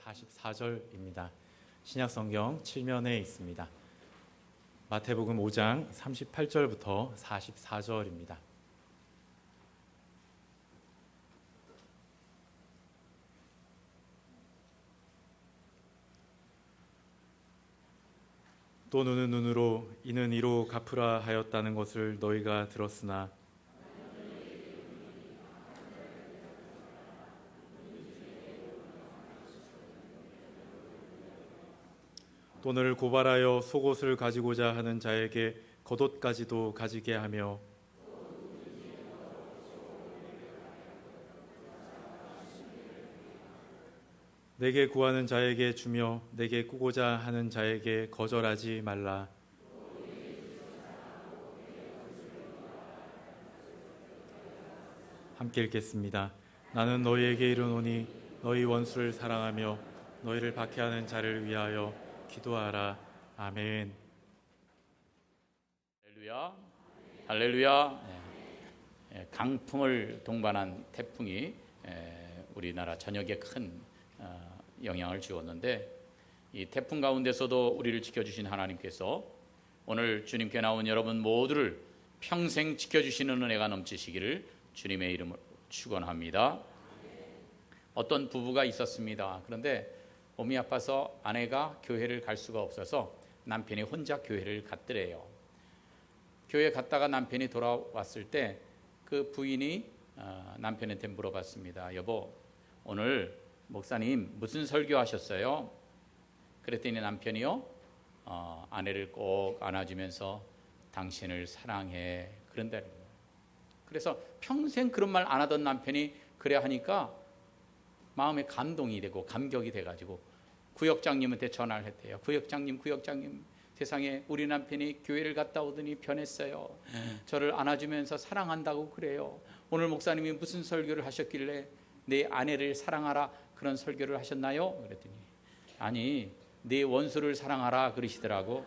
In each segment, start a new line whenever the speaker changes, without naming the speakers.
44절입니다. 신약성경 7면에 있습니다. 마태복음 5장 38절부터 44절입니다. 또 눈은 눈으로 이는 이로 갚으라 하였다는 것을 너희가 들었으나 돈을 고발하여 속옷을 가지고자 하는 자에게 겉옷까지도 가지게 하며 내게 구하는 자에게 주며 내게 꾸고자 하는 자에게 거절하지 말라. 함께 읽겠습니다. 나는 너희에게 이르노니 너희 원수를 사랑하며 너희를 박해하는 자를 위하여 기도하라. 아멘.
할렐루야. 할렐루야. 강풍을 동반한 태풍이 우리나라 전역에 큰 영향을 주었는데, 이 태풍 가운데서도 우리를 지켜주신 하나님께서 오늘 주님께 나온 여러분 모두를 평생 지켜주시는 은혜가 넘치시기를 주님의 이름으로 축원합니다. 어떤 부부가 있었습니다. 그런데 몸이 아파서 아내가 교회를 갈 수가 없어서 남편이 혼자 교회를 갔더래요. 교회 갔다가 남편이 돌아왔을 때 그 부인이 남편한테 물어봤습니다. 여보, 오늘 목사님 무슨 설교하셨어요? 그랬더니 남편이요, 아내를 꼭 안아주면서 당신을 사랑해 그런다는 거예요. 그래서 평생 그런 말 안 하던 남편이 그래 하니까 마음에 감동이 되고 감격이 돼가지고 구역장님한테 전화를 했대요. 구역장님 세상에 우리 남편이 교회를 갔다 오더니 변했어요. 저를 안아주면서 사랑한다고 그래요. 오늘 목사님이 무슨 설교를 하셨길래 내 아내를 사랑하라 그런 설교를 하셨나요? 그랬더니 아니, 내 원수를 사랑하라 그러시더라고.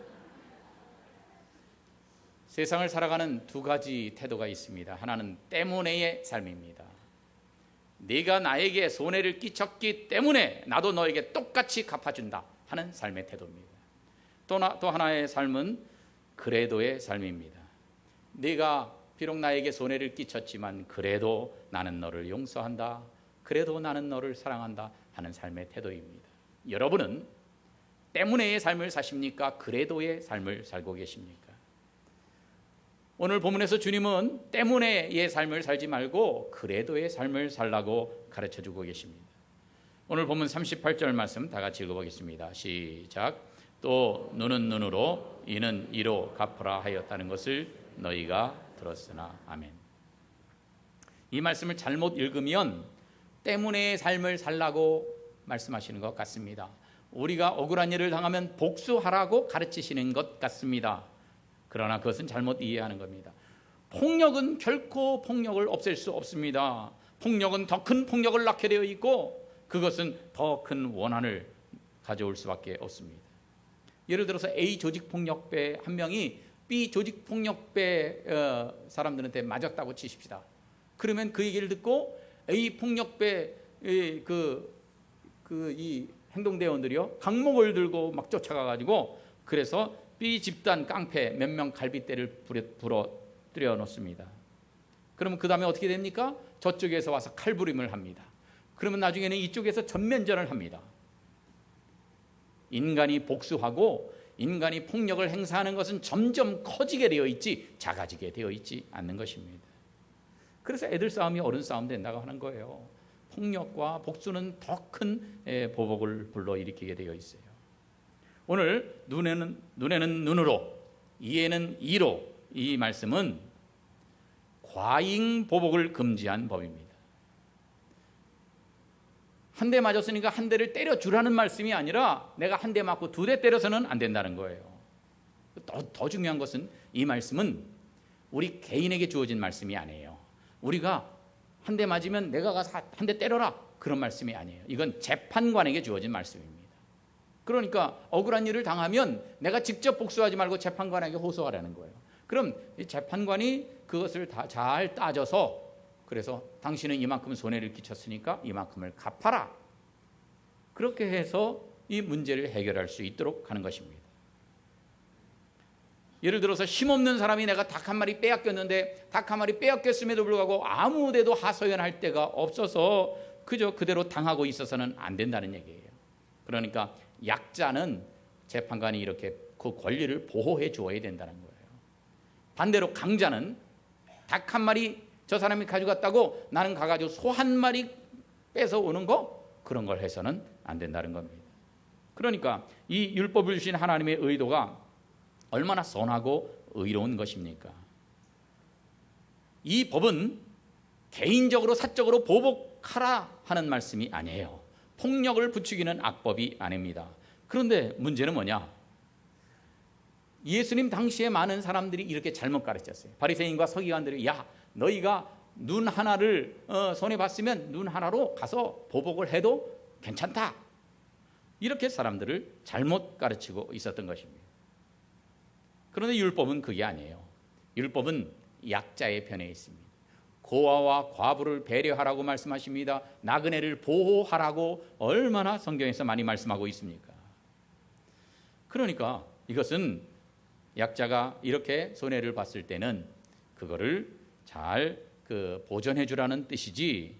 세상을 살아가는 두 가지 태도가 있습니다. 하나는 때문에의 삶입니다. 네가 나에게 손해를 끼쳤기 때문에 나도 너에게 똑같이 갚아준다 하는 삶의 태도입니다. 또 하나의 삶은 그래도의 삶입니다. 네가 비록 나에게 손해를 끼쳤지만 그래도 나는 너를 용서한다, 그래도 나는 너를 사랑한다 하는 삶의 태도입니다. 여러분은 때문에의 삶을 사십니까? 그래도의 삶을 살고 계십니까? 오늘 본문에서 주님은 때문에의 삶을 살지 말고 그래도의 삶을 살라고 가르쳐주고 계십니다. 오늘 본문 38절 말씀 다 같이 읽어보겠습니다. 시작. 또 눈은 눈으로 이는 이로 갚으라 하였다는 것을 너희가 들었으나. 아멘. 이 말씀을 잘못 읽으면 때문에의 삶을 살라고 말씀하시는 것 같습니다. 우리가 억울한 일을 당하면 복수하라고 가르치시는 것 같습니다. 그러나 그것은 잘못 이해하는 겁니다. 폭력은 결코 폭력을 없앨 수 없습니다. 폭력은 더 큰 폭력을 낳게 되어 있고 그것은 더 큰 원한을 가져올 수밖에 없습니다. 예를 들어서 A 조직폭력배 한 명이 B 조직폭력배 사람들한테 맞았다고 치십시다. 그러면 그 얘기를 듣고 A 폭력배 이 행동대원들이요 강목을 들고 막 쫓아가가지고 그래서 B 집단 깡패 몇 명 갈빗대를 부러뜨려 놓습니다. 그러면 그 다음에 어떻게 됩니까? 저쪽에서 와서 칼부림을 합니다. 그러면 나중에는 이쪽에서 전면전을 합니다. 인간이 복수하고 인간이 폭력을 행사하는 것은 점점 커지게 되어 있지 작아지게 되어 있지 않는 것입니다. 그래서 애들 싸움이 어른 싸움 된다고 하는 거예요. 폭력과 복수는 더 큰 보복을 불러일으키게 되어 있어요. 오늘 눈에는 눈으로 이에는 이로, 이 말씀은 과잉 보복을 금지한 법입니다. 한 대 맞았으니까 한 대를 때려주라는 말씀이 아니라 내가 한 대 맞고 두 대 때려서는 안 된다는 거예요. 더 중요한 것은 이 말씀은 우리 개인에게 주어진 말씀이 아니에요. 우리가 한 대 맞으면 내가 가서 한 대 때려라 그런 말씀이 아니에요. 이건 재판관에게 주어진 말씀입니다. 그러니까 억울한 일을 당하면 내가 직접 복수하지 말고 재판관에게 호소하라는 거예요. 그럼 이 재판관이 그것을 다 잘 따져서 그래서 당신은 이만큼 손해를 끼쳤으니까 이만큼을 갚아라. 그렇게 해서 이 문제를 해결할 수 있도록 하는 것입니다. 예를 들어서 힘없는 사람이 내가 닭 한 마리 빼앗겼는데 닭 한 마리 빼앗겼음에도 불구하고 아무 데도 하소연할 데가 없어서 그저 그대로 당하고 있어서는 안 된다는 얘기예요. 그러니까 약자는 재판관이 이렇게 그 권리를 보호해 주어야 된다는 거예요. 반대로 강자는 닭 한 마리 저 사람이 가져갔다고 나는 가가지고 소 한 마리 뺏어오는 거, 그런 걸 해서는 안 된다는 겁니다. 그러니까 이 율법을 주신 하나님의 의도가 얼마나 선하고 의로운 것입니까? 이 법은 개인적으로 사적으로 보복하라 하는 말씀이 아니에요. 폭력을 부추기는 악법이 아닙니다. 그런데 문제는 뭐냐? 예수님 당시에 많은 사람들이 이렇게 잘못 가르쳤어요. 바리새인과 서기관들이 야, 너희가 눈 하나를 손에 봤으면 눈 하나로 가서 보복을 해도 괜찮다. 이렇게 사람들을 잘못 가르치고 있었던 것입니다. 그런데 율법은 그게 아니에요. 율법은 약자의 편에 있습니다. 고아와 과부를 배려하라고 말씀하십니다. 나그네를 보호하라고 얼마나 성경에서 많이 말씀하고 있습니까? 그러니까 이것은 약자가 이렇게 손해를 봤을 때는 그거를 잘 보전해 주라는 뜻이지,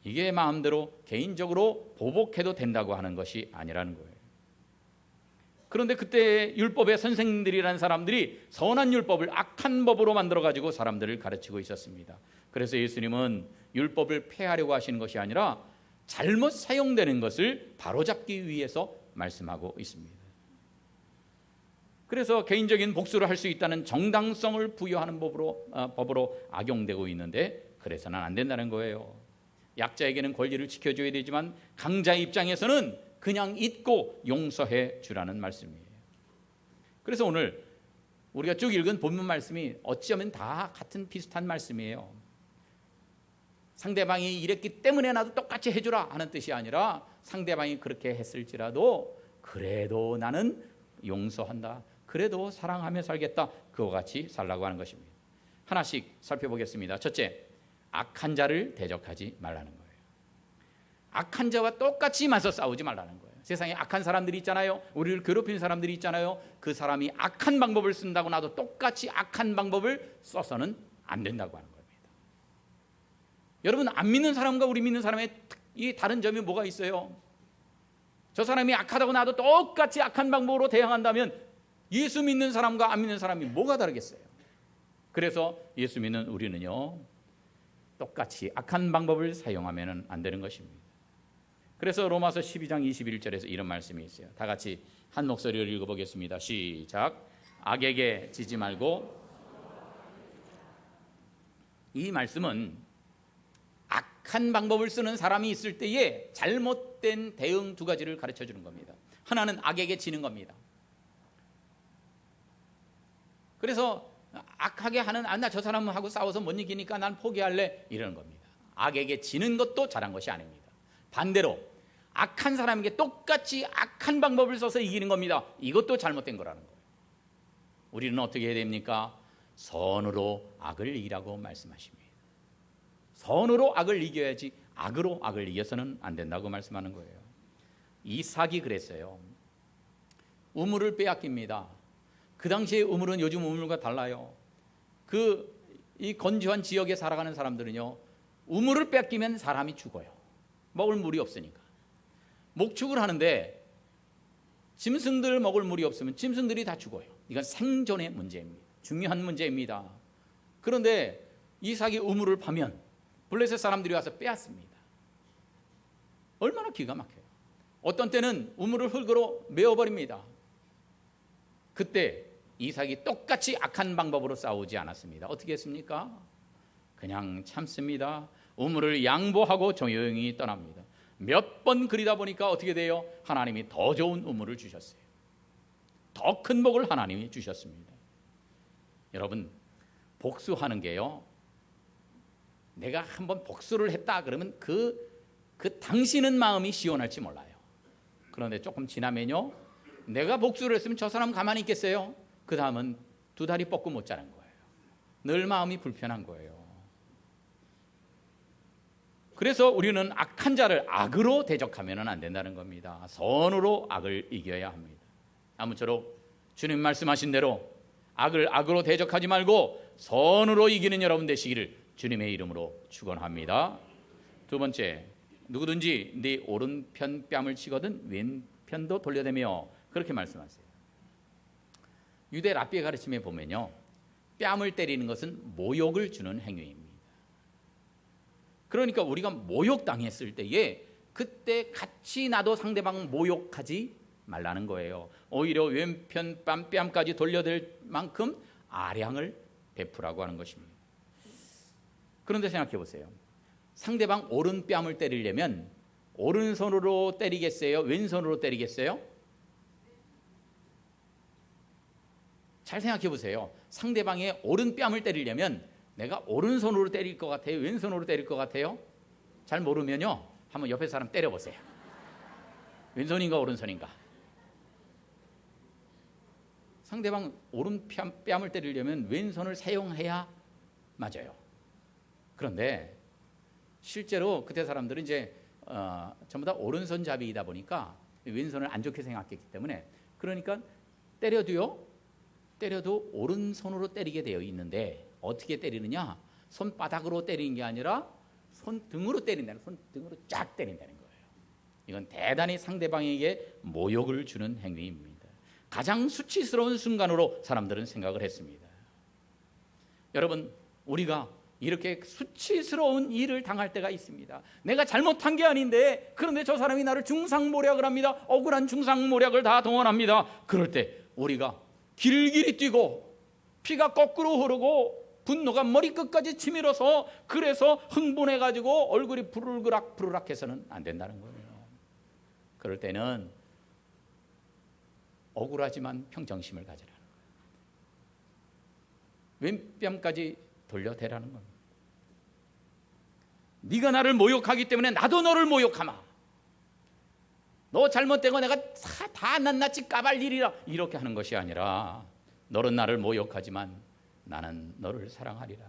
이게 마음대로 개인적으로 보복해도 된다고 하는 것이 아니라는 거예요. 그런데 그때 율법의 선생들이라는 사람들이 선한 율법을 악한 법으로 만들어 가지고 사람들을 가르치고 있었습니다. 그래서 예수님은 율법을 폐하려고 하시는 것이 아니라 잘못 사용되는 것을 바로잡기 위해서 말씀하고 있습니다. 그래서 개인적인 복수를 할 수 있다는 정당성을 부여하는 법으로 악용되고 있는데, 그래서는 안 된다는 거예요. 약자에게는 권리를 지켜줘야 되지만 강자의 입장에서는 그냥 잊고 용서해 주라는 말씀이에요. 그래서 오늘 우리가 쭉 읽은 본문 말씀이 어찌하면 다 같은 비슷한 말씀이에요. 상대방이 이랬기 때문에 나도 똑같이 해주라 하는 뜻이 아니라, 상대방이 그렇게 했을지라도 그래도 나는 용서한다, 그래도 사랑하며 살겠다, 그와 같이 살라고 하는 것입니다. 하나씩 살펴보겠습니다. 첫째, 악한 자를 대적하지 말라는 거예요. 악한 자와 똑같이 맞서 싸우지 말라는 거예요. 세상에 악한 사람들이 있잖아요. 우리를 괴롭히는 사람들이 있잖아요. 그 사람이 악한 방법을 쓴다고 나도 똑같이 악한 방법을 써서는 안 된다고 하는 겁니다. 여러분, 안 믿는 사람과 우리 믿는 사람의 이 다른 점이 뭐가 있어요? 저 사람이 악하다고 나도 똑같이 악한 방법으로 대항한다면 예수 믿는 사람과 안 믿는 사람이 뭐가 다르겠어요? 그래서 예수 믿는 우리는요, 똑같이 악한 방법을 사용하면 안 되는 것입니다. 그래서 로마서 12장 21절에서 이런 말씀이 있어요. 다 같이 한 목소리로 읽어보겠습니다. 시작. 악에게 지지 말고. 이 말씀은 악한 방법을 쓰는 사람이 있을 때에 잘못된 대응 두 가지를 가르쳐 주는 겁니다. 하나는 악에게 지는 겁니다. 그래서 악하게 하는, 나 저 사람하고 싸워서 못 이기니까 난 포기할래, 이러는 겁니다. 악에게 지는 것도 잘한 것이 아닙니다. 반대로 악한 사람에게 똑같이 악한 방법을 써서 이기는 겁니다. 이것도 잘못된 거라는 거예요. 우리는 어떻게 해야 됩니까? 선으로 악을 이기라고 말씀하십니다. 선으로 악을 이겨야지 악으로 악을 이겨서는 안 된다고 말씀하는 거예요. 이삭이 그랬어요. 우물을 빼앗깁니다. 그 당시의 우물은 요즘 우물과 달라요. 이 건조한 지역에 살아가는 사람들은요, 우물을 뺏기면 사람이 죽어요. 먹을 물이 없으니까. 목축을 하는데 짐승들 먹을 물이 없으면 짐승들이 다 죽어요. 이건 생존의 문제입니다. 중요한 문제입니다. 그런데 이삭이 우물을 파면 블레셋 사람들이 와서 빼앗습니다. 얼마나 기가 막혀요. 어떤 때는 우물을 흙으로 메워버립니다. 그때 이삭이 똑같이 악한 방법으로 싸우지 않았습니다. 어떻게 했습니까? 그냥 참습니다. 우물을 양보하고 조용히 떠납니다. 몇 번 그리다 보니까 어떻게 돼요? 하나님이 더 좋은 우물을 주셨어요. 더 큰 복을 하나님이 주셨습니다. 여러분, 복수하는 게요, 내가 한번 복수를 했다 그러면 그 당신은 마음이 시원할지 몰라요. 그런데 조금 지나면요, 내가 복수를 했으면 저 사람 가만히 있겠어요? 그 다음은 두 다리 뻗고 못 자는 거예요. 늘 마음이 불편한 거예요. 그래서 우리는 악한 자를 악으로 대적하면 안 된다는 겁니다. 선으로 악을 이겨야 합니다. 아무쪼록 주님 말씀하신 대로 악을 악으로 대적하지 말고 선으로 이기는 여러분 되시기를 주님의 이름으로 축원합니다. 두 번째, 누구든지 네 오른편 뺨을 치거든 왼편도 돌려대며, 그렇게 말씀하세요. 유대 랍비의 가르침에 보면요, 뺨을 때리는 것은 모욕을 주는 행위입니다. 그러니까 우리가 모욕당했을 때에 그때 같이 나도 상대방 모욕하지 말라는 거예요. 오히려 왼편 뺨까지 돌려댈 만큼 아량을 베푸라고 하는 것입니다. 그런데 생각해 보세요. 상대방 오른뺨을 때리려면 오른손으로 때리겠어요? 왼손으로 때리겠어요? 잘 생각해 보세요. 상대방의 오른뺨을 때리려면 내가 오른손으로 때릴 것 같아요? 왼손으로 때릴 것 같아요? 잘 모르면요, 한번 옆에 사람 때려보세요. 왼손인가 오른손인가? 상대방 오른뺨을 때리려면 왼손을 사용해야 맞아요. 그런데 실제로 그때 사람들은 이제 전부 다 오른손잡이이다 보니까 왼손을 안 좋게 생각했기 때문에, 그러니까 때려도 오른손으로 때리게 되어 있는데 어떻게 때리느냐? 손바닥으로 때리는 게 아니라 손등으로 때린다는, 손등으로 쫙 때린다는 거예요. 이건 대단히 상대방에게 모욕을 주는 행위입니다. 가장 수치스러운 순간으로 사람들은 생각을 했습니다. 여러분, 우리가 이렇게 수치스러운 일을 당할 때가 있습니다. 내가 잘못한 게 아닌데 그런데 저 사람이 나를 중상모략을 합니다. 억울한 중상모략을 다 동원합니다. 그럴 때 우리가 길길이 뛰고 피가 거꾸로 흐르고 분노가 머리끝까지 치밀어서, 그래서 흥분해가지고 얼굴이 부르르락 해서는 안 된다는 거예요. 그럴 때는 억울하지만 평정심을 가지라는 거예요. 왼뺨까지 돌려대라는 겁니다. 네가 나를 모욕하기 때문에 나도 너를 모욕하마. 너 잘못되고 내가 다 낱낱이 까발리리라, 이렇게 하는 것이 아니라 너는 나를 모욕하지만 나는 너를 사랑하리라.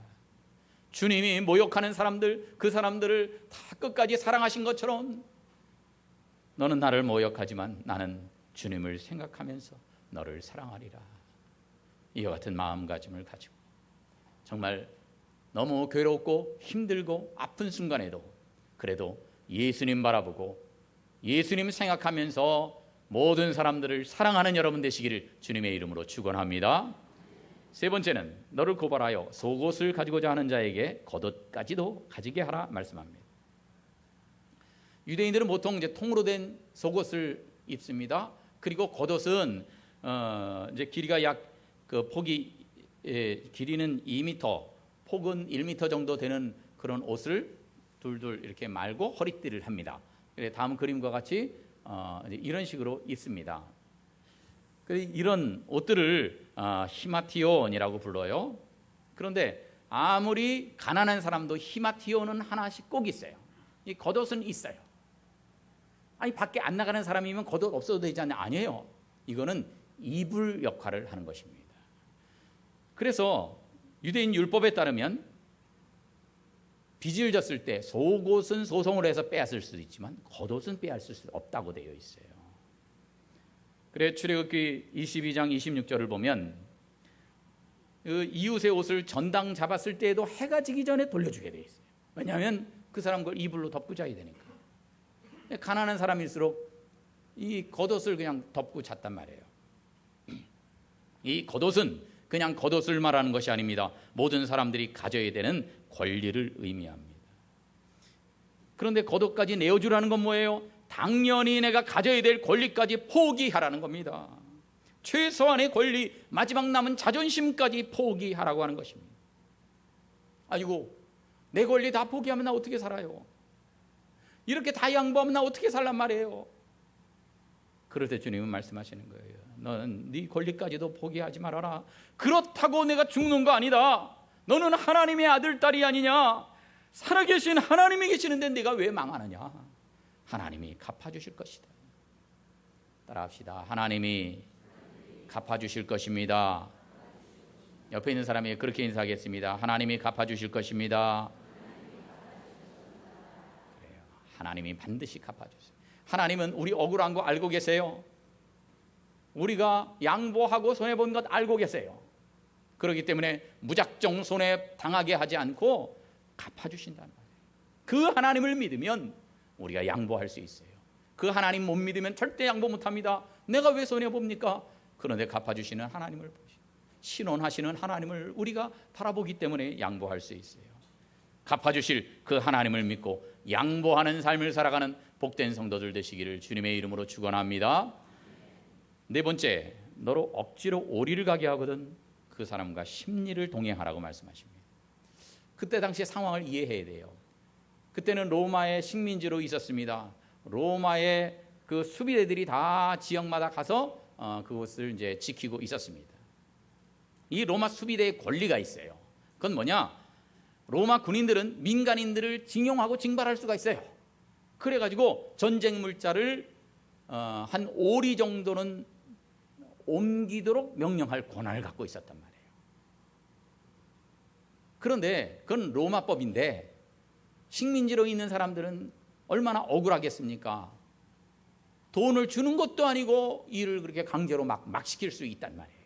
주님이 모욕하는 사람들, 그 사람들을 다 끝까지 사랑하신 것처럼 너는 나를 모욕하지만 나는 주님을 생각하면서 너를 사랑하리라. 이와 같은 마음가짐을 가지고 정말 너무 괴롭고 힘들고 아픈 순간에도 그래도 예수님 바라보고 예수님 생각하면서 모든 사람들을 사랑하는 여러분 되시기를 주님의 이름으로 축원합니다. 세 번째는 너를 고발하여 속옷을 가지고자 하는 자에게 겉옷까지도 가지게 하라 말씀합니다. 유대인들은 보통 이제 통으로 된 속옷을 입습니다. 그리고 겉옷은 이제 길이가 약 그 폭이 길이는 2m, 폭은 1m 정도 되는 그런 옷을 둘둘 이렇게 말고 허리띠를 합니다. 다음 그림과 같이 이런 식으로 입습니다. 이런 옷들을 히마티온이라고 불러요. 그런데 아무리 가난한 사람도 히마티온은 하나씩 꼭 있어요. 이 겉옷은 있어요. 아니, 밖에 안 나가는 사람이면 겉옷 없어도 되지 않냐? 아니에요. 이거는 이불 역할을 하는 것입니다. 그래서 유대인 율법에 따르면 빚을 졌을 때 속옷은 소송을 해서 빼앗을 수도 있지만 겉옷은 빼앗을 수 없다고 되어 있어요. 그래 출애굽기 22장 26절을 보면 그 이웃의 옷을 전당 잡았을 때에도 해가 지기 전에 돌려주게 되어 있어요. 왜냐하면 그 사람 걸 이불로 덮고 자야 되니까. 가난한 사람일수록 이 겉옷을 그냥 덮고 잤단 말이에요. 이 겉옷은 그냥 겉옷을 말하는 것이 아닙니다. 모든 사람들이 가져야 되는 권리를 의미합니다. 그런데 겉옷까지 내어주라는 건 뭐예요? 당연히 내가 가져야 될 권리까지 포기하라는 겁니다. 최소한의 권리, 마지막 남은 자존심까지 포기하라고 하는 것입니다. 아이고, 내 권리 다 포기하면 나 어떻게 살아요? 이렇게 다 양보하면 나 어떻게 살란 말이에요? 그럴 때 주님은 말씀하시는 거예요. 너는 네 권리까지도 포기하지 말아라. 그렇다고 내가 죽는 거 아니다. 너는 하나님의 아들, 딸이 아니냐. 살아계신 하나님이 계시는데 네가 왜 망하느냐. 하나님이 갚아주실 것이다. 따라합시다. 하나님이 갚아주실 것입니다. 옆에 있는 사람이 그렇게 인사하겠습니다. 하나님이 갚아주실 것입니다. 하나님이 반드시 갚아주세요. 하나님은 우리 억울한 거 알고 계세요. 우리가 양보하고 손해본 것 알고 계세요. 그렇기 때문에 무작정 손해 당하게 하지 않고 갚아주신다는 거예요. 그 하나님을 믿으면 우리가 양보할 수 있어요. 그 하나님 못 믿으면 절대 양보 못합니다. 내가 왜 손해봅니까? 그런데 갚아주시는 하나님을 신원하시는 하나님을 우리가 바라보기 때문에 양보할 수 있어요. 갚아주실 그 하나님을 믿고 양보하는 삶을 살아가는 복된 성도들 되시기를 주님의 이름으로 축원합니다. 네 번째, 너로 억지로 오리를 가게 하거든 그 사람과 십리를 동행하라고 말씀하십니다. 그때 당시의 상황을 이해해야 돼요. 그때는 로마의 식민지로 있었습니다. 로마의 그 수비대들이 다 지역마다 가서 그곳을 이제 지키고 있었습니다. 이 로마 수비대의 권리가 있어요. 그건 뭐냐? 로마 군인들은 민간인들을 징용하고 징발할 수가 있어요. 그래가지고 전쟁 물자를 한 오리 정도는 옮기도록 명령할 권한을 갖고 있었단 말이에요. 그런데 그건 로마법인데 식민지로 있는 사람들은 얼마나 억울하겠습니까? 돈을 주는 것도 아니고 일을 그렇게 강제로 막 시킬 수 있단 말이에요.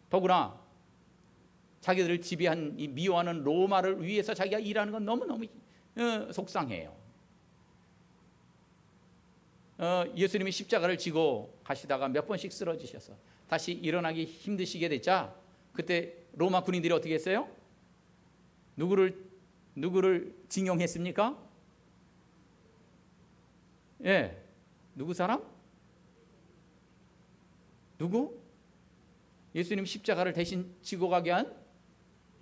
더구나 자기들을 지배한 이 미워하는 로마를 위해서 자기가 일하는 건 너무너무 속상해요. 예수님이 십자가를 지고 가시다가 몇 번씩 쓰러지셔서 다시 일어나기 힘드시게 됐자 그때 로마 군인들이 어떻게 했어요? 누구를 징용했습니까? 예, 누구 사람? 누구? 예수님 십자가를 대신 지고 가게 한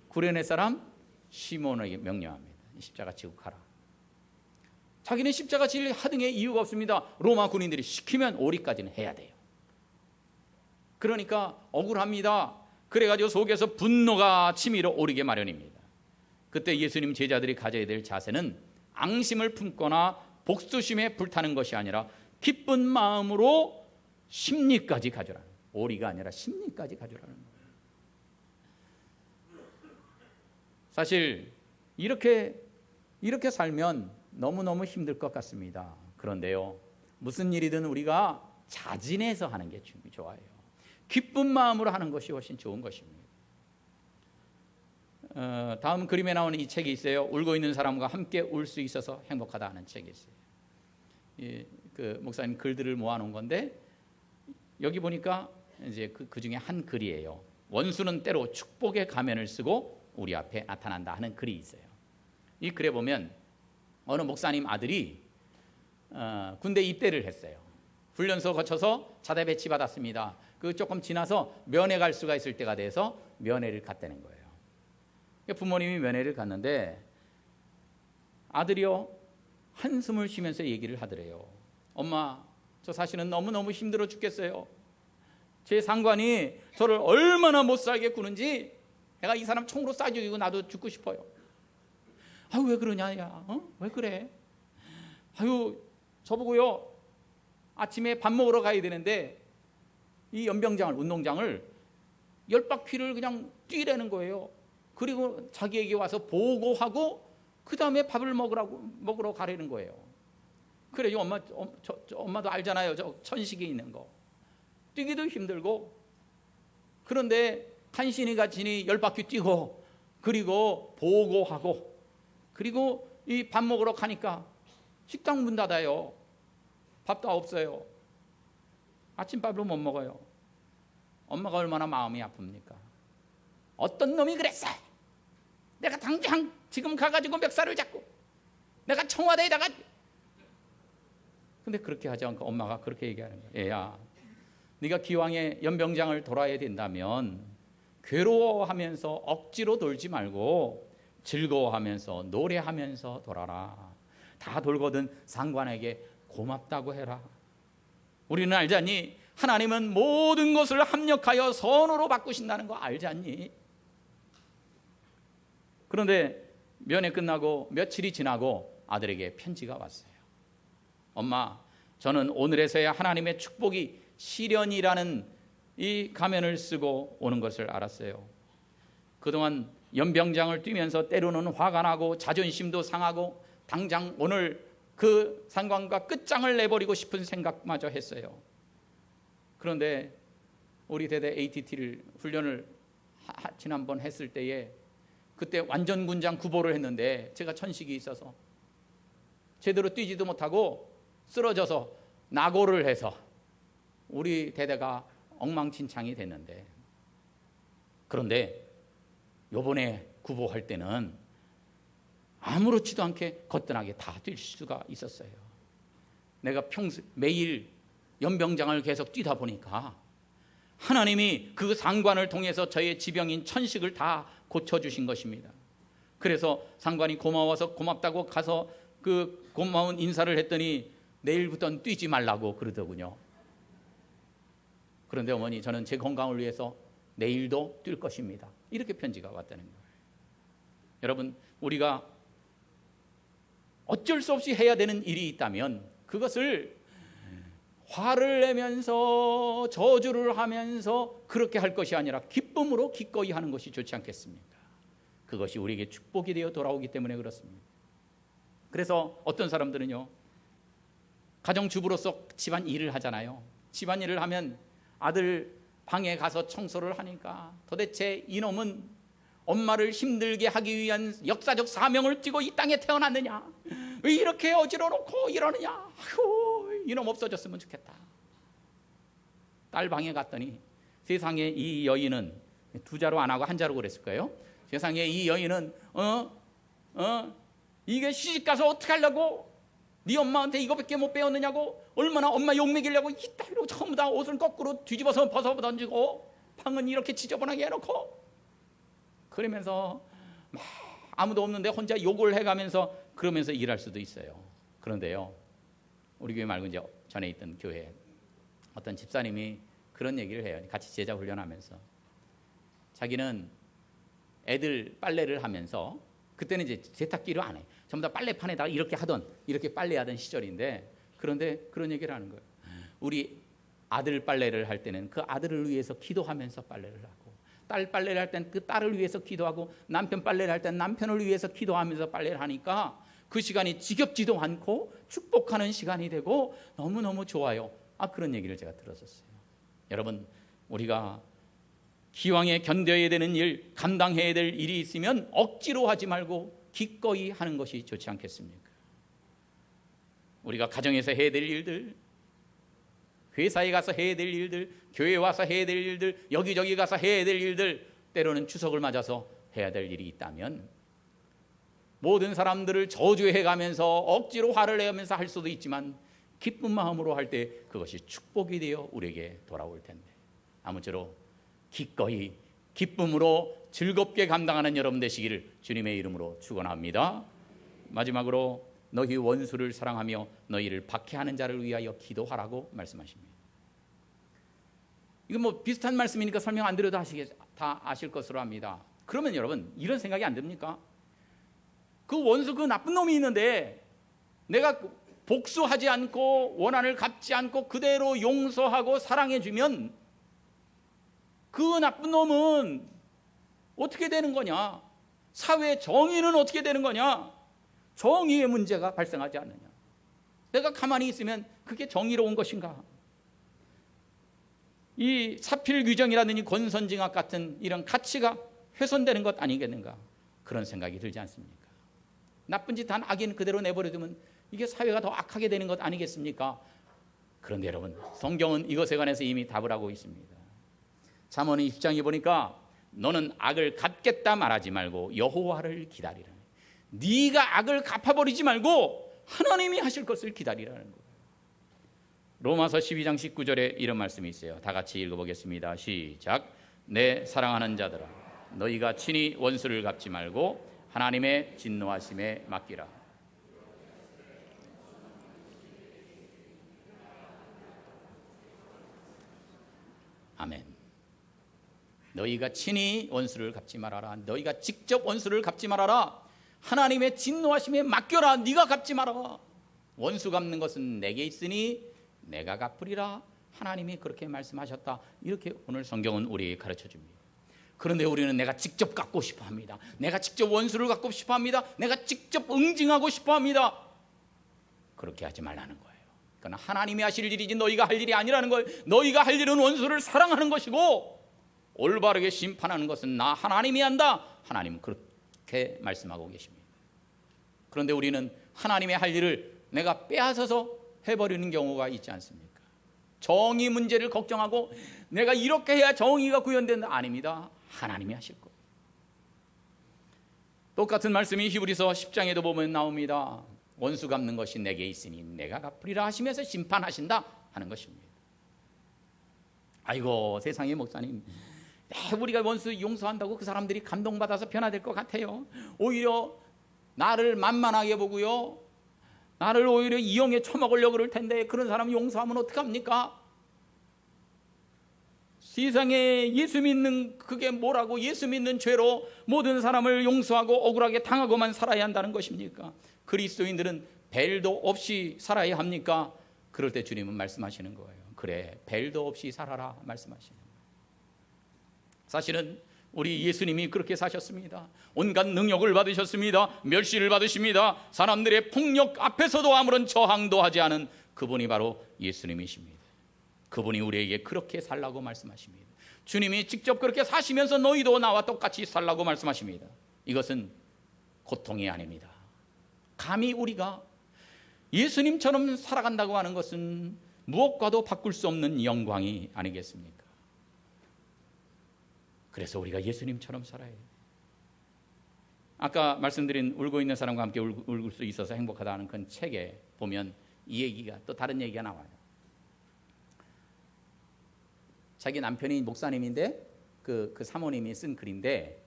구레네 사람 시몬에게 명령합니다. 십자가 지고 가라. 자기는 십자가 질 하등의 이유가 없습니다. 로마 군인들이 시키면 오리까지는 해야 돼요. 그러니까 억울합니다. 그래가지고 속에서 분노가 치밀어 오르게 마련입니다. 그때 예수님 제자들이 가져야 될 자세는 앙심을 품거나 복수심에 불타는 것이 아니라 기쁜 마음으로 심리까지 가져라는, 오리가 아니라 심리까지 가져라는 거예요. 사실 이렇게 살면 너무너무 힘들 것 같습니다. 그런데요, 무슨 일이든 우리가 자진해서 하는 게 좋아요. 기쁜 마음으로 하는 것이 훨씬 좋은 것입니다. 다음 그림에 나오는 이 책이 있어요. 울고 있는 사람과 함께 울 수 있어서 행복하다 하는 책이 있어요. 그 목사님 글들을 모아놓은 건데 여기 보니까 이제 그 중에 한 글이에요. 원수는 때로 축복의 가면을 쓰고 우리 앞에 나타난다 하는 글이 있어요. 이 글에 보면 어느 목사님 아들이 군대 입대를 했어요. 훈련소 거쳐서 자대 배치 받았습니다. 그 조금 지나서 면회 갈 수가 있을 때가 돼서 면회를 갔다는 거예요. 부모님이 면회를 갔는데 아들이요 한숨을 쉬면서 얘기를 하더래요. 엄마, 저 사실은 너무너무 힘들어 죽겠어요. 제 상관이 저를 얼마나 못 살게 구는지 내가 이 사람 총으로 쏴 죽이고 나도 죽고 싶어요. 아유, 왜 그러냐, 야, 왜 그래? 아유, 저보고요 아침에 밥 먹으러 가야 되는데 이 연병장을, 운동장을 10바퀴를 그냥 뛰라는 거예요. 그리고 자기에게 와서 보고하고 그 다음에 밥을 먹으러 가라는 거예요. 그래, 엄마도 알잖아요. 저 천식이 있는 거. 뛰기도 힘들고, 그런데 간신히 10바퀴 뛰고, 그리고 보고하고, 그리고 이 밥 먹으러 가니까 식당 문 닫아요. 밥도 없어요. 아침밥을 못 먹어요. 엄마가 얼마나 마음이 아픕니까? 어떤 놈이 그랬어? 내가 당장 지금 가가지고 멱살을 잡고 내가 청와대에다가. 근데 그렇게 하지 않고 엄마가 그렇게 얘기하는 거예요. 얘야, 네가 기왕에 연병장을 돌아야 된다면 괴로워하면서 억지로 돌지 말고 즐거워하면서 노래하면서 돌아라. 다 돌거든 상관에게 고맙다고 해라. 우리는 알지 않니? 하나님은 모든 것을 합력하여 선으로 바꾸신다는 거 알지 않니? 그런데 면회 끝나고 며칠이 지나고 아들에게 편지가 왔어요. 엄마, 저는 오늘에서야 하나님의 축복이 실현이라는 이 가면을 쓰고 오는 것을 알았어요. 그동안 연병장을 뛰면서 때로는 화가 나고 자존심도 상하고 당장 오늘 그 상관과 끝장을 내버리고 싶은 생각마저 했어요. 그런데 우리 대대 ATT를 훈련을 지난번 했을 때에 그때 완전 군장 구보를 했는데 제가 천식이 있어서 제대로 뛰지도 못하고 쓰러져서 낙오를 해서 우리 대대가 엉망진창이 됐는데, 그런데 요번에 구보할 때는 아무렇지도 않게 거뜬하게 다 뛸 수가 있었어요. 내가 매일 연병장을 계속 뛰다 보니까 하나님이 그 상관을 통해서 저의 지병인 천식을 다 고쳐주신 것입니다. 그래서 상관이 고마워서 고맙다고 가서 그 고마운 인사를 했더니 내일부터는 뛰지 말라고 그러더군요. 그런데 어머니, 저는 제 건강을 위해서 내일도 뛸 것입니다. 이렇게 편지가 왔다는 거예요. 여러분, 우리가 어쩔 수 없이 해야 되는 일이 있다면 그것을 화를 내면서 저주를 하면서 그렇게 할 것이 아니라 기쁨으로 기꺼이 하는 것이 좋지 않겠습니까? 그것이 우리에게 축복이 되어 돌아오기 때문에 그렇습니다. 그래서 어떤 사람들은요, 가정주부로서 집안 일을 하잖아요. 집안 일을 하면 아들 방에 가서 청소를 하니까 도대체 이놈은 엄마를 힘들게 하기 위한 역사적 사명을 띠고 이 땅에 태어났느냐, 왜 이렇게 어지러놓고 이러느냐, 아휴, 이놈 없어졌으면 좋겠다. 딸 방에 갔더니 세상에 이 여인은, 두 자로 안 하고 한 자로 그랬을 거예요. 세상에 이 여인은 이게 시집가서 어떻게 하려고, 네 엄마한테 이거밖에 못 배웠느냐고, 얼마나 엄마 욕먹이려고 이 딸로 전부 다 옷을 거꾸로 뒤집어서 벗어 던지고 방은 이렇게 지저분하게 해놓고, 그러면서 막 아무도 없는데 혼자 욕을 해가면서 그러면서 일할 수도 있어요. 그런데요, 우리 교회 말고 이제 전에 있던 교회 어떤 집사님이 그런 얘기를 해요. 같이 제자 훈련하면서 자기는 애들 빨래를 하면서, 그때는 이제 세탁기로 안 해, 전부 다 빨래판에다가 이렇게 빨래하던 시절인데, 그런데 그런 얘기를 하는 거예요. 우리 아들 빨래를 할 때는 그 아들을 위해서 기도하면서 빨래를 하고, 딸 빨래를 할 때는 그 딸을 위해서 기도하고, 남편 빨래를 할 때는 남편을 위해서 기도하면서 빨래를 하니까 그 시간이 지겹지도 않고 축복하는 시간이 되고 너무너무 좋아요. 그런 얘기를 제가 들었었어요. 여러분, 우리가 기왕에 견뎌야 되는 일, 감당해야 될 일이 있으면 억지로 하지 말고 기꺼이 하는 것이 좋지 않겠습니까? 우리가 가정에서 해야 될 일들, 회사에 가서 해야 될 일들, 교회에 와서 해야 될 일들, 여기저기 가서 해야 될 일들, 때로는 추석을 맞아서 해야 될 일이 있다면 모든 사람들을 저주해가면서 억지로 화를 내면서 할 수도 있지만 기쁜 마음으로 할 때 그것이 축복이 되어 우리에게 돌아올 텐데, 아무쪼록 기꺼이 기쁨으로 즐겁게 감당하는 여러분 되시기를 주님의 이름으로 축원합니다. 마지막으로 너희 원수를 사랑하며 너희를 박해하는 자를 위하여 기도하라고 말씀하십니다. 이건 뭐 비슷한 말씀이니까 설명 안 드려도 다 아실 것으로 합니다. 그러면 여러분, 이런 생각이 안 듭니까? 그 원수, 그 나쁜 놈이 있는데 내가 복수하지 않고 원한을 갚지 않고 그대로 용서하고 사랑해주면 그 나쁜 놈은 어떻게 되는 거냐? 사회 정의는 어떻게 되는 거냐? 정의의 문제가 발생하지 않느냐? 내가 가만히 있으면 그게 정의로운 것인가? 이 사필규정이라든지 권선징악 같은 이런 가치가 훼손되는 것 아니겠는가? 그런 생각이 들지 않습니까? 나쁜 짓 한 악인 그대로 내버려두면 이게 사회가 더 악하게 되는 것 아니겠습니까? 그런데 여러분, 성경은 이것에 관해서 이미 답을 하고 있습니다. 잠언 20장에 보니까 너는 악을 갚겠다 말하지 말고 여호와를 기다리라. 네가 악을 갚아버리지 말고 하나님이 하실 것을 기다리라는 거예요. 로마서 12장 19절에 이런 말씀이 있어요. 다 같이 읽어보겠습니다. 시작. 내 사랑하는 자들아, 너희가 친히 원수를 갚지 말고 하나님의 진노하심에 맡기라. 아멘. 너희가 친히 원수를 갚지 말아라. 너희가 직접 원수를 갚지 말아라. 하나님의 진노하심에 맡겨라. 네가 갚지 말아라. 원수 갚는 것은 내게 있으니 내가 갚으리라. 하나님이 그렇게 말씀하셨다. 이렇게 오늘 성경은 우리에게 가르쳐 줍니다. 그런데 우리는 내가 직접 갚고 싶어 합니다. 내가 직접 원수를 갚고 싶어 합니다. 내가 직접 응징하고 싶어 합니다. 그렇게 하지 말라는 거예요. 그러나 하나님이 하실 일이지 너희가 할 일이 아니라는 거예요. 너희가 할 일은 원수를 사랑하는 것이고 올바르게 심판하는 것은 나 하나님이 한다. 하나님은 그렇게 말씀하고 계십니다. 그런데 우리는 하나님의 할 일을 내가 빼앗아서 해버리는 경우가 있지 않습니까? 정의 문제를 걱정하고 내가 이렇게 해야 정의가 구현된다. 아닙니다. 하나님이 하실 거예요. 똑같은 말씀이 히브리서 10장에도 보면 나옵니다. 원수 갚는 것이 내게 있으니 내가 갚으리라 하시면서 심판하신다 하는 것입니다. 아이고 세상에 목사님, 우리가 원수 용서한다고 그 사람들이 감동받아서 변화될 것 같아요. 오히려 나를 만만하게 보고요, 나를 오히려 이용해 처먹으려고 그럴 텐데 그런 사람 용서하면 어떡합니까? 세상에 예수 믿는 그게 뭐라고 예수 믿는 죄로 모든 사람을 용서하고 억울하게 당하고만 살아야 한다는 것입니까? 그리스도인들은 벨도 없이 살아야 합니까? 그럴 때 주님은 말씀하시는 거예요. 그래, 벨도 없이 살아라 말씀하시는 거예요. 사실은 우리 예수님이 그렇게 사셨습니다. 온갖 능력을 받으셨습니다. 멸시를 받으십니다. 사람들의 폭력 앞에서도 아무런 저항도 하지 않은 그분이 바로 예수님이십니다. 그분이 우리에게 그렇게 살라고 말씀하십니다. 주님이 직접 그렇게 사시면서 너희도 나와 똑같이 살라고 말씀하십니다. 이것은 고통이 아닙니다. 감히 우리가 예수님처럼 살아간다고 하는 것은 무엇과도 바꿀 수 없는 영광이 아니겠습니까? 그래서 우리가 예수님처럼 살아야 해요. 아까 말씀드린 울고 있는 사람과 함께 울을 수 있어서 행복하다는 그 책에 보면 이 얘기가 또 다른 얘기가 나와요. 자기 남편이 목사님인데 그 사모님이 쓴 글인데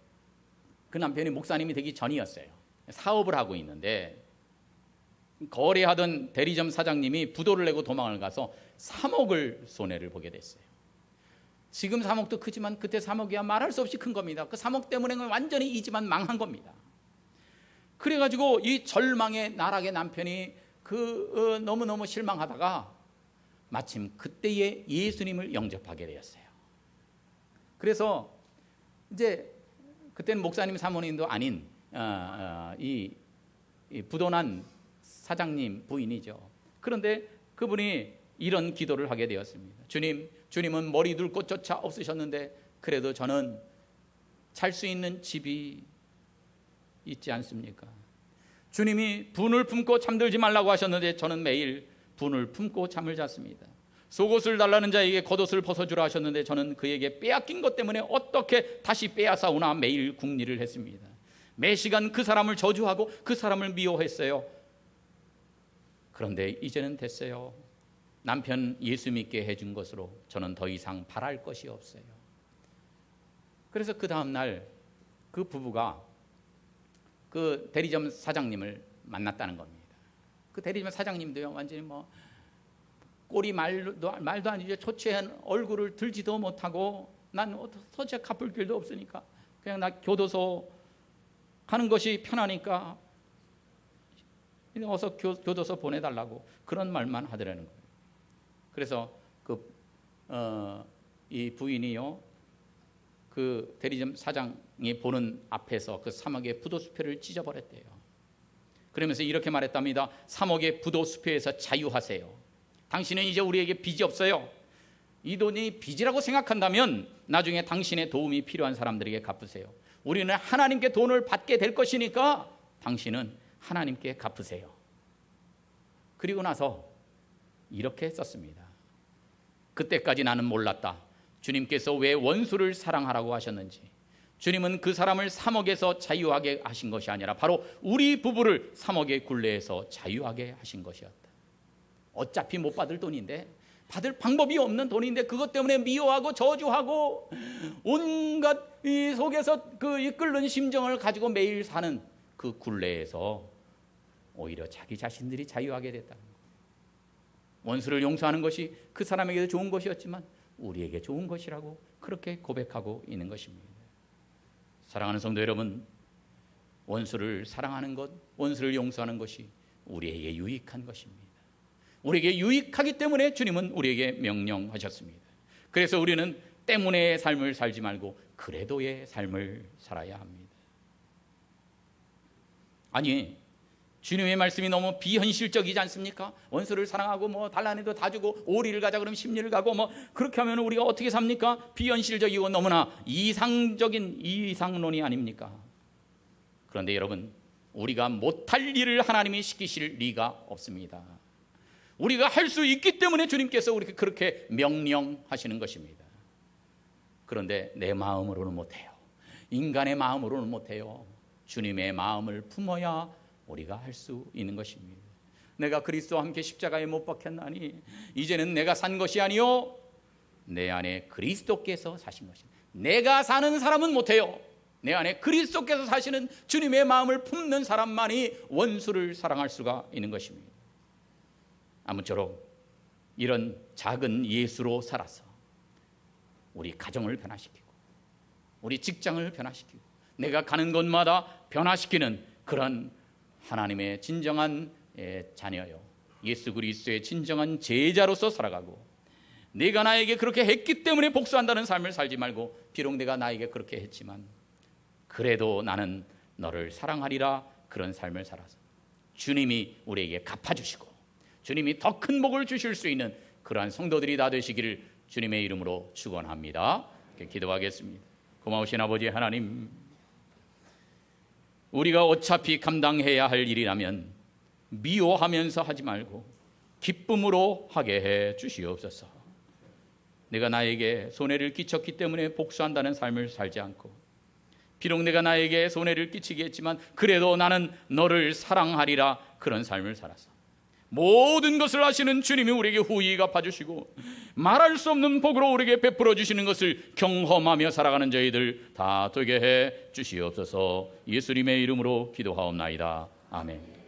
그 남편이 목사님이 되기 전이었어요. 사업을 하고 있는데 거래하던 대리점 사장님이 부도를 내고 도망을 가서 3억을 손해를 보게 됐어요. 지금 3억도 크지만 그때 3억이야 말할 수 없이 큰 겁니다. 그 3억 때문에 완전히 이 집안 망한 겁니다. 그래가지고 이 절망의 나락의 남편이 너무너무 실망하다가 마침 그때에 예수님을 영접하게 되었어요. 그래서 이제 그때는 목사님 사모님도 아닌 이 부도난 사장님 부인이죠. 그런데 그분이 이런 기도를 하게 되었습니다. 주님은 머리 둘 곳조차 없으셨는데 그래도 저는 잘 수 있는 집이 있지 않습니까? 주님이 분을 품고 잠들지 말라고 하셨는데 저는 매일 분을 품고 잠을 잤습니다. 속옷을 달라는 자에게 겉옷을 벗어주라 하셨는데 저는 그에게 빼앗긴 것 때문에 어떻게 다시 빼앗아오나 매일 궁리를 했습니다. 매 시간 그 사람을 저주하고 그 사람을 미워했어요. 그런데 이제는 됐어요. 남편 예수 믿게 해준 것으로 저는 더 이상 바랄 것이 없어요. 그래서 그 다음 날 그 부부가 그 대리점 사장님을 만났다는 겁니다. 그 대리점 사장님도요 완전히 꼴이 말도 아니죠. 초췌한 얼굴을 들지도 못하고 난 어떻게 갚을 길도 없으니까 그냥 나 교도소 가는 것이 편하니까 어서 교도소 보내달라고 그런 말만 하더라는 거예요. 그래서 이 부인이요 그 대리점 사장이 보는 앞에서 그 3억의 부도수표를 찢어버렸대요. 그러면서 이렇게 말했답니다. 3억의 부도수표에서 자유하세요. 당신은 이제 우리에게 빚이 없어요. 이 돈이 빚이라고 생각한다면 나중에 당신의 도움이 필요한 사람들에게 갚으세요. 우리는 하나님께 돈을 받게 될 것이니까 당신은 하나님께 갚으세요. 그리고 나서 이렇게 썼습니다. 그때까지 나는 몰랐다. 주님께서 왜 원수를 사랑하라고 하셨는지. 주님은 그 사람을 3억에서 자유하게 하신 것이 아니라 바로 우리 부부를 3억의 굴레에서 자유하게 하신 것이었다. 어차피 못 받을 돈인데, 받을 방법이 없는 돈인데 그것 때문에 미워하고 저주하고 온갖 이 속에서 그 이끌는 심정을 가지고 매일 사는 그 굴레에서 오히려 자기 자신들이 자유하게 됐다는 거예요. 원수를 용서하는 것이 그 사람에게도 좋은 것이었지만 우리에게 좋은 것이라고 그렇게 고백하고 있는 것입니다. 사랑하는 성도 여러분, 원수를 사랑하는 것, 원수를 용서하는 것이 우리에게 유익한 것입니다. 우리에게 유익하기 때문에 주님은 우리에게 명령하셨습니다. 그래서 우리는 때문에의 삶을 살지 말고 그래도의 삶을 살아야 합니다. 아니, 주님의 말씀이 너무 비현실적이지 않습니까? 원수를 사랑하고 뭐 달라는 애도 다 주고 오리를 가자 그러면 십리를 가고 뭐 그렇게 하면 우리가 어떻게 삽니까? 비현실적이고 너무나 이상적인 이상론이 아닙니까? 그런데 여러분, 우리가 못할 일을 하나님이 시키실 리가 없습니다. 우리가 할 수 있기 때문에 주님께서 우리에게 그렇게 명령하시는 것입니다. 그런데 내 마음으로는 못해요. 인간의 마음으로는 못해요. 주님의 마음을 품어야 우리가 할 수 있는 것입니다. 내가 그리스도와 함께 십자가에 못 박혔나니 이제는 내가 산 것이 아니요 내 안에 그리스도께서 사신 것입니다. 내가 사는 사람은 못해요. 내 안에 그리스도께서 사시는 주님의 마음을 품는 사람만이 원수를 사랑할 수가 있는 것입니다. 아무쪼록 이런 작은 예수로 살아서 우리 가정을 변화시키고 우리 직장을 변화시키고 내가 가는 곳마다 변화시키는 그런 하나님의 진정한 자녀요, 예수 그리스도의 진정한 제자로서 살아가고, 내가 나에게 그렇게 했기 때문에 복수한다는 삶을 살지 말고, 비록 내가 나에게 그렇게 했지만 그래도 나는 너를 사랑하리라, 그런 삶을 살아서 주님이 우리에게 갚아주시고 주님이 더 큰 복을 주실 수 있는 그러한 성도들이 다 되시기를 주님의 이름으로 축원합니다. 기도하겠습니다. 고마우신 아버지 하나님, 우리가 어차피 감당해야 할 일이라면 미워하면서 하지 말고 기쁨으로 하게 해 주시옵소서. 내가 나에게 손해를 끼쳤기 때문에 복수한다는 삶을 살지 않고, 비록 내가 나에게 손해를 끼치게 했지만 그래도 나는 너를 사랑하리라, 그런 삶을 살아서 모든 것을 아시는 주님이 우리에게 후히 갚아주시고 말할 수 없는 복으로 우리에게 베풀어 주시는 것을 경험하며 살아가는 저희들 다 되게 해 주시옵소서. 예수님의 이름으로 기도하옵나이다. 아멘.